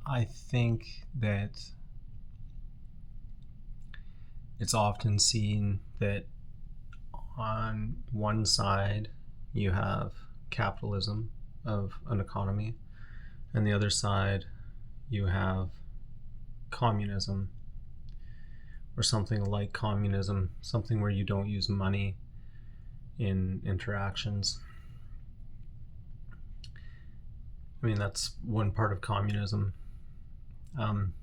I think that it's often seen that on one side you have capitalism of an economy, and the other side you have communism, or something like communism, something where you don't use money in interactions. I mean, that's one part of communism. Um,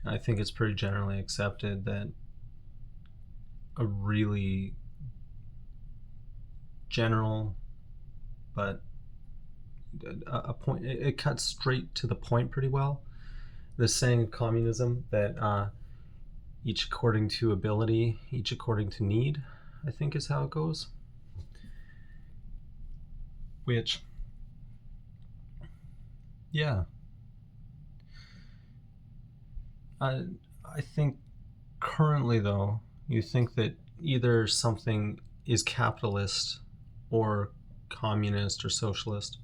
I think it's pretty generally accepted that a really general but a point, it cuts straight to the point pretty well. The saying of communism that each according to ability, each according to need, I think is how it goes. Which, yeah, I think currently though, you think that either something is capitalist or communist or socialist.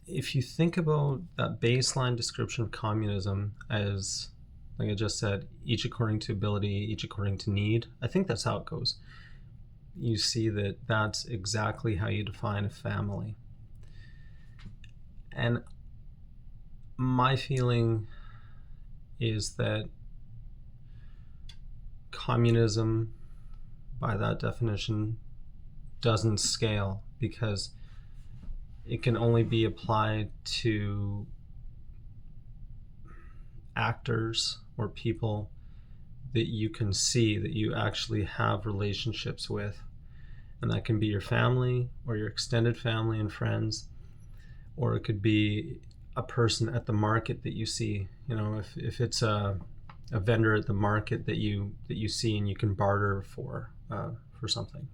If you think about that baseline description of communism as, like I just said, each according to ability, each according to need, I think that's how it goes. You see that that's exactly how you define a family. And my feeling is that communism, by that definition, doesn't scale because it can only be applied to actors or people that you can see, that you actually have relationships with. And that can be your family or your extended family and friends, or it could be a person at the market that you see. You know, if it's a vendor at the market that you see and you can barter for something.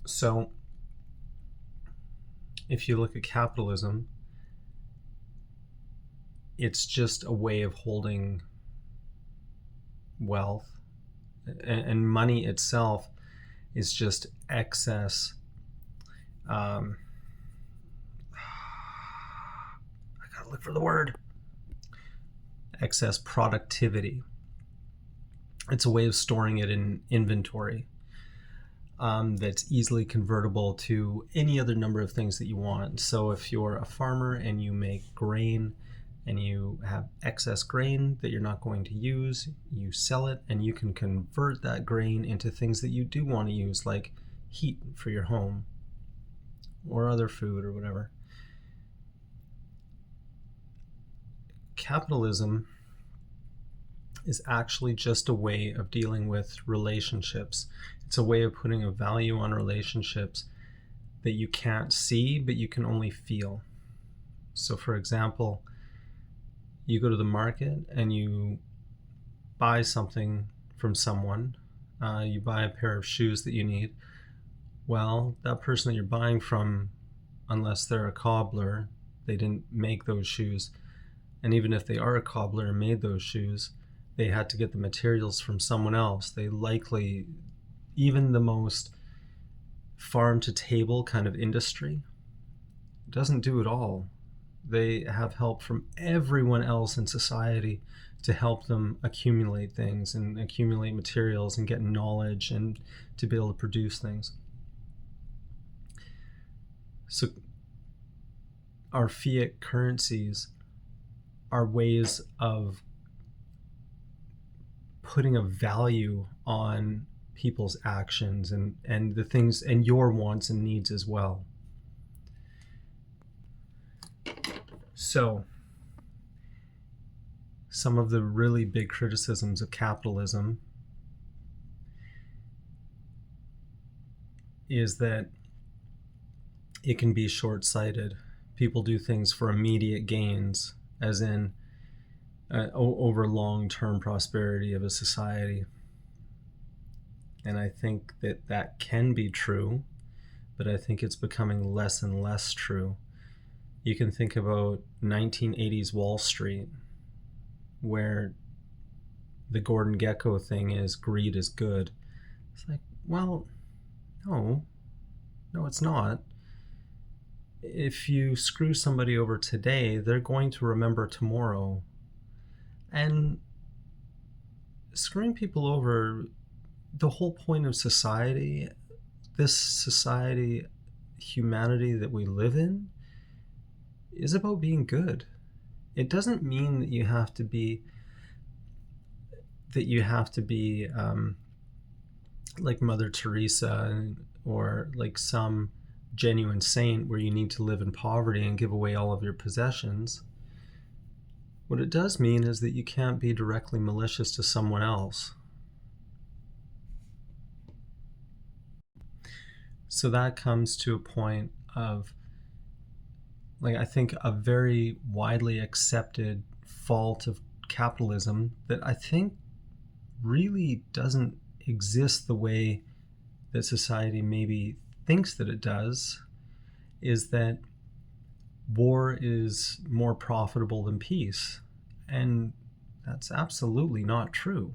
So if you look at capitalism, it's just a way of holding wealth, and money itself is just excess. I gotta look for the word. Excess productivity. It's a way of storing it in inventory that's easily convertible to any other number of things that you want. So if you're a farmer and you make grain and you have excess grain that you're not going to use, you sell it and you can convert that grain into things that you do want to use, like heat for your home or other food or whatever. Capitalism is actually just a way of dealing with relationships. It's a way of putting a value on relationships that you can't see, but you can only feel. So for example, you go to the market and you buy something from someone. You buy a pair of shoes that you need. Well, that person that you're buying from, unless they're a cobbler, they didn't make those shoes. And even if they are a cobbler and made those shoes, they had to get the materials from someone else. They likely, even the most farm to table kind of industry, doesn't do it all. They have help from everyone else in society to help them accumulate things and accumulate materials and get knowledge and to be able to produce things. So our fiat currencies are ways of putting a value on people's actions and the things and your wants and needs as well. So some of the really big criticisms of capitalism is that it can be short-sighted. People do things for immediate gains, as in over long-term prosperity of a society. And I think that that can be true, but I think it's becoming less and less true. You can think about 1980s Wall Street, where the Gordon Gekko thing is greed is good. It's like, well, no, it's not. If you screw somebody over today, they're going to remember tomorrow. And screwing people over, the whole point of society, this society, humanity that we live in, is about being good. It doesn't mean that you have to be like Mother Teresa, or like some genuine saint where you need to live in poverty and give away all of your possessions. What it does mean is that you can't be directly malicious to someone else. So that comes to a point of, like, I think a very widely accepted fault of capitalism that I think really doesn't exist the way that society maybe thinks that it does, is that war is more profitable than peace. And that's absolutely not true.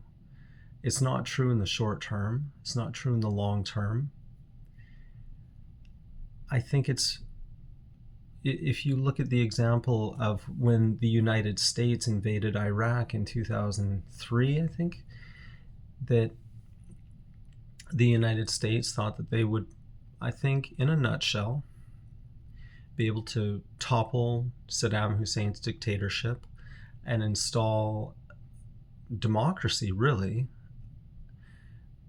It's not true in the short term. It's not true in the long term. I think if you look at the example of when the United States invaded Iraq in 2003, I think, that the United States thought that they would, I think, in a nutshell, be able to topple Saddam Hussein's dictatorship and install democracy, really,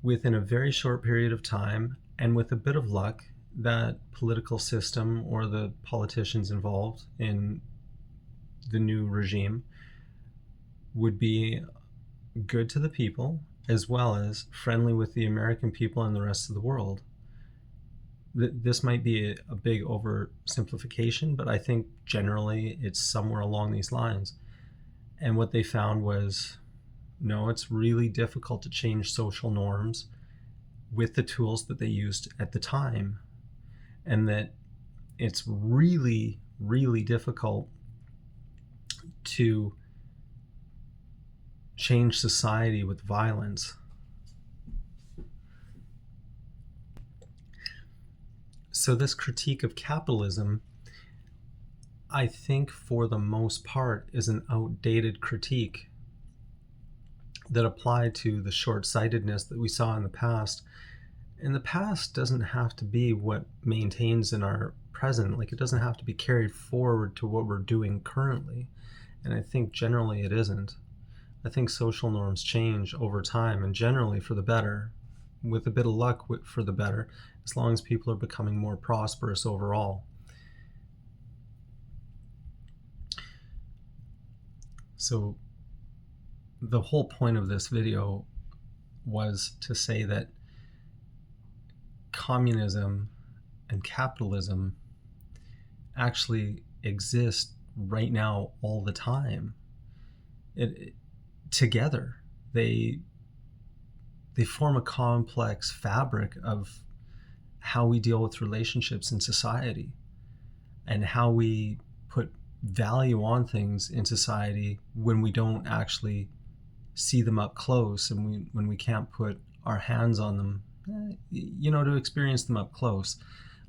within a very short period of time. And with a bit of luck, that political system or the politicians involved in the new regime would be good to the people, as well as friendly with the American people and the rest of the world. This might be a big oversimplification, but I think generally it's somewhere along these lines. And what they found was, no, it's really difficult to change social norms with the tools that they used at the time. And that it's really, really difficult to change society with violence. So this critique of capitalism, I think for the most part, is an outdated critique that applied to the short-sightedness that we saw in the past. And the past doesn't have to be what maintains in our present. Like, it doesn't have to be carried forward to what we're doing currently. And I think generally it isn't. I think social norms change over time, and generally for the better, with a bit of luck for the better, as long as people are becoming more prosperous overall. So the whole point of this video was to say that communism and capitalism actually exist right now all the time. Together, they form a complex fabric of how we deal with relationships in society, and how we put value on things in society when we don't actually see them up close, and when we can't put our hands on them, to experience them up close.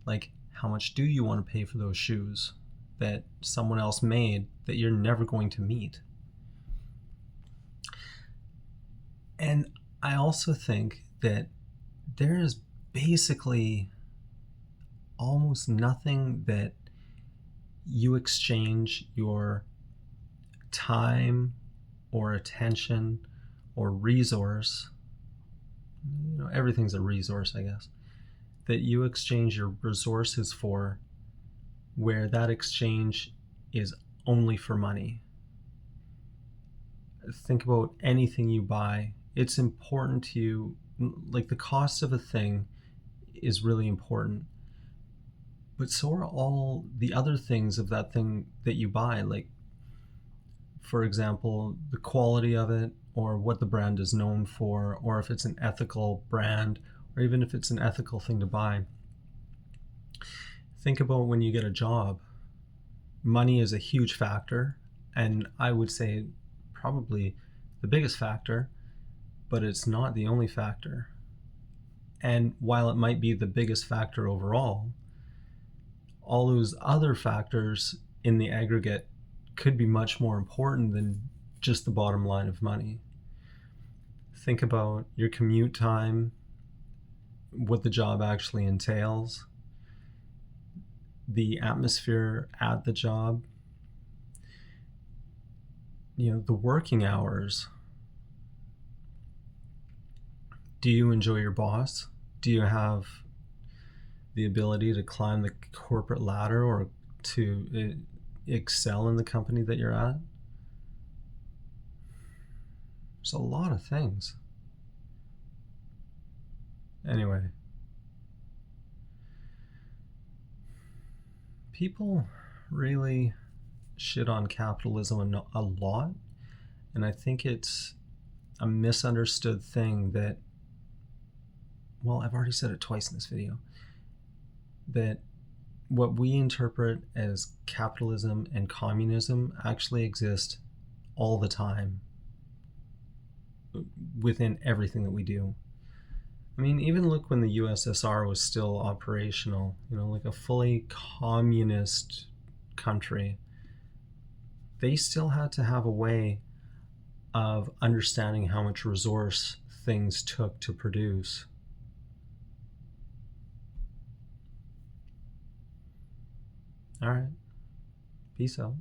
Like, how much do you want to pay for those shoes that someone else made that you're never going to meet? And I also think that there is basically almost nothing that you exchange your time or attention or resource, everything's a resource, I guess, that you exchange your resources for, where that exchange is only for money. Think about anything you buy. It's important to you, like the cost of a thing is really important, but so are all the other things of that thing that you buy. Like, for example, the quality of it, or what the brand is known for, or if it's an ethical brand, or even if it's an ethical thing to buy. Think about when you get a job. Money is a huge factor, and I would say probably the biggest factor, but it's not the only factor. And while it might be the biggest factor overall, all those other factors in the aggregate could be much more important than just the bottom line of money. Think about your commute time, what the job actually entails, the atmosphere at the job, the working hours. Do you enjoy your boss? Do you have the ability to climb the corporate ladder or to excel in the company that you're at? There's a lot of things. Anyway, people really shit on capitalism a lot, and I think it's a misunderstood thing that, well, I've already said it twice in this video, that what we interpret as capitalism and communism actually exist all the time within everything that we do. I mean, even look when the USSR was still operational, like a fully communist country, they still had to have a way of understanding how much resource things took to produce. All right. Peace out.